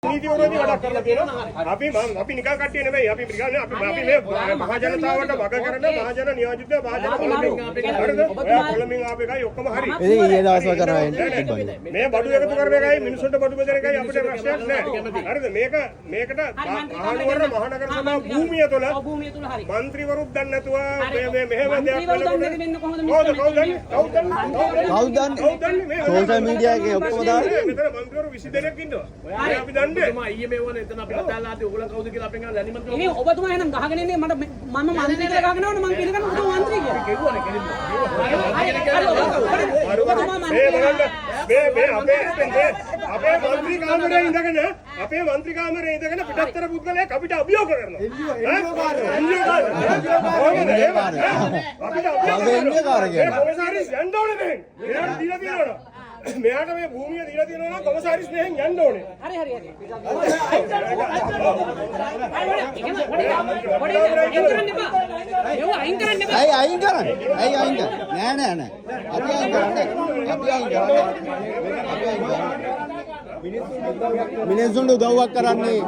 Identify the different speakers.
Speaker 1: නීති විරෝධී වැඩක් කරලා තියෙනවා. අපි නිකන් කට්ටිය නෙවෙයි. අපි මේ මහ ජනතාවට වග කරන මහජන නියෝජිත මහජන කොළඹින්. හරිද? ඔයා කොළඹින් ආපු එකයි ඔක්කම හරි.
Speaker 2: ඉතින් ඊයේ දවස්වල කරා වෙන්නේ.
Speaker 1: මේ බඩු එකතු කරන එකයි මිනිස්සුන්ට බඩු බෙදන එකයි අපිට ප්‍රශ්නයක් නැහැ. හරිද? මේකට මහනුවර මහනගර සභාව භූමිය තුළ മന്ത്രിවරුත් දන්නේ නැතුව මේ මෙහෙම දෙයක්
Speaker 2: කවුද දන්නේ? සෝෂල් මීඩියා එකේ ඔක්කොම දාන්නේ.
Speaker 1: මෙතන മന്ത്രിවරු 20 දෙනෙක් ඉන්නවා. අපි දන්නේ.
Speaker 3: ඊයේ මේවනේ එතන අපිට දාලා ආදී ඕගොල්ලෝ කවුද කියලා අපෙන් අහලා දැනීමක්
Speaker 4: ඉතින් ඔබතුමා එහෙනම් ගහගෙන ඉන්නේ මම මන්ත්‍රී කියලා ගහගෙන යනවනේ මම පිළිගන්න ඔබතුමා මන්ත්‍රී කියලා.
Speaker 3: කෙරුවනේ කෙලින්ම.
Speaker 1: අපේ മന്ത്രി කාමරේ ඉඳගෙන පිටත්තර පුද්ගලයෙක් අපිට අභියෝග කරනවා. කොමසාරිස් යන්න ඕනේ දැන්. මෙයාට දීලා තියෙනවා. මෙයාට මේ භූමිය දීලා තියෙනවා නම් කොමසාරිස් මෙහෙන් යන්න ඕනේ.
Speaker 4: හරි. අයින් කරන්න එපා.
Speaker 2: ඇයි අයින් කරන්නේ? නෑ. අපි අයින් කරන්නේ. මිනිස්සුන්ට උදව්වක් කරන්නේ